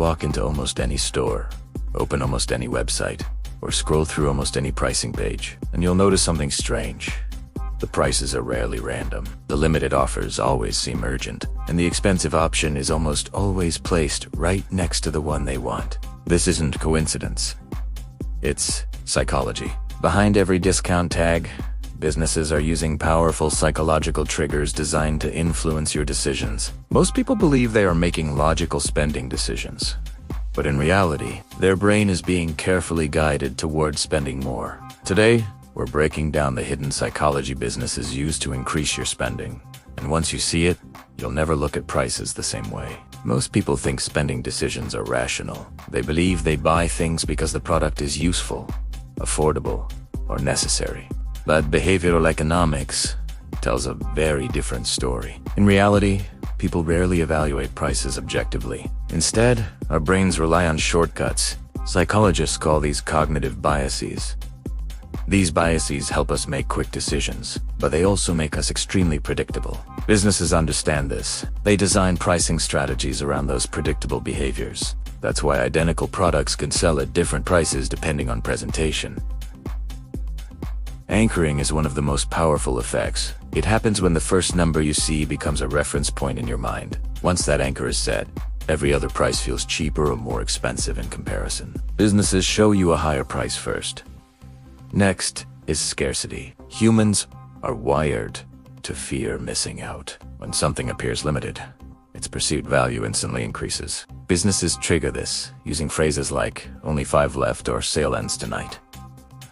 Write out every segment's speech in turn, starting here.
walk into almost any store, open almost any website, or scroll through almost any pricing page, and you'll notice something strange. The prices are rarely random. The limited offers always seem urgent, and the expensive option is almost always placed right next to the one they want. This isn't coincidence. It's psychology. Behind every discount tag, businesses are using powerful psychological triggers designed to influence your decisions. Most people believe they are making logical spending decisions, but in reality, their brain is being carefully guided towards spending more. Today, we're breaking down the hidden psychology businesses use to increase your spending. And once you see it, you'll never look at prices the same way. Most people think spending decisions are rational. They believe they buy things because the product is useful, affordable, or necessary. But behavioral economics tells a very different story. In reality, people rarely evaluate prices objectively. Instead, our brains rely on shortcuts. Psychologists call these cognitive biases. These biases help us make quick decisions, but they also make us extremely predictable. Businesses understand this. They design pricing strategies around those predictable behaviors. That's why identical products can sell at different prices depending on presentation. Anchoring is one of the most powerful effects. It happens when the first number you see becomes a reference point in your mind. Once that anchor is set, every other price feels cheaper or more expensive in comparison. Businesses show you a higher price first. Next is scarcity. Humans are wired to fear missing out. When something appears limited, its perceived value instantly increases. Businesses trigger this using phrases like "only 5 left" or "sale ends tonight."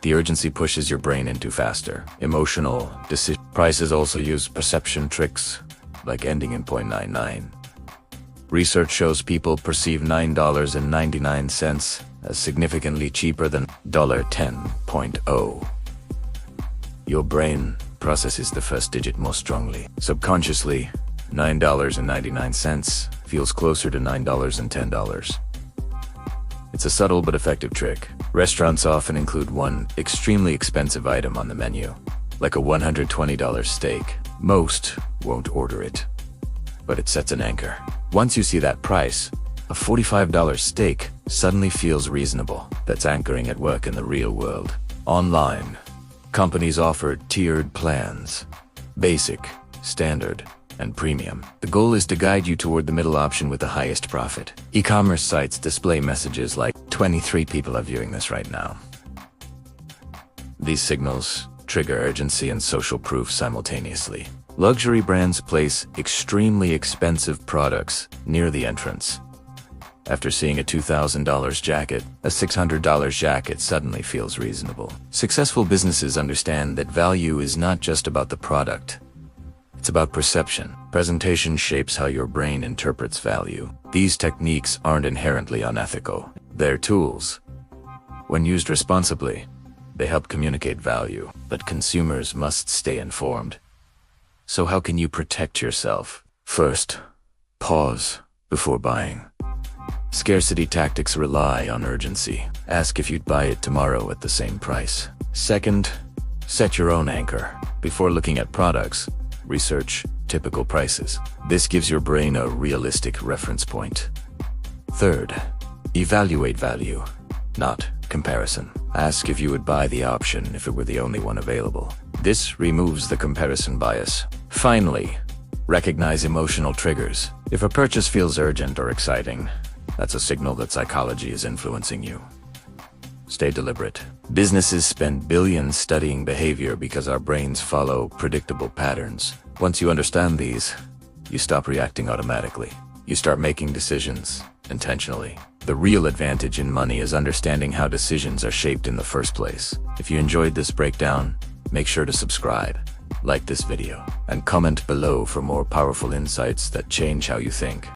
The urgency pushes your brain into faster, emotional decisions. Prices also use perception tricks, like ending in 0.99. Research shows people perceive $9.99 as significantly cheaper than $10.0. Your brain processes the first digit more strongly. Subconsciously, $9.99 feels closer to $9.10. It's a subtle but effective trick. Restaurants often include one extremely expensive item on the menu, like a $120 steak. Most won't order it, but it sets an anchor. Once you see that price, a $45 steak suddenly feels reasonable. That's anchoring at work in the real world. Online, companies offer tiered plans: basic, standard, and premium. The goal is to guide you toward the middle option with the highest profit. E-commerce sites display messages like 23 people are viewing this right now. These signals trigger urgency and social proof simultaneously. Luxury brands place extremely expensive products near the entrance. After seeing a $2,000 jacket, a $600 jacket suddenly feels reasonable. Successful businesses understand that value is not just about the product. It's about perception. Presentation shapes how your brain interprets value. These techniques aren't inherently unethical. They're tools. When used responsibly, they help communicate value, but consumers must stay informed. So how can you protect yourself? First, pause before buying. Scarcity tactics rely on urgency. Ask if you'd buy it tomorrow at the same price. Second, set your own anchor. Before looking at products, research typical prices. This gives your brain a realistic reference point. Third, evaluate value, not comparison. Ask if you would buy the option if it were the only one available. This removes the comparison bias. Finally, recognize emotional triggers. If a purchase feels urgent or exciting, that's a signal that psychology is influencing you. Stay deliberate. Businesses spend billions studying behavior because our brains follow predictable patterns. Once you understand these, you stop reacting automatically. You start making decisions intentionally. The real advantage in money is understanding how decisions are shaped in the first place. If you enjoyed this breakdown, make sure to subscribe, like this video, and comment below for more powerful insights that change how you think.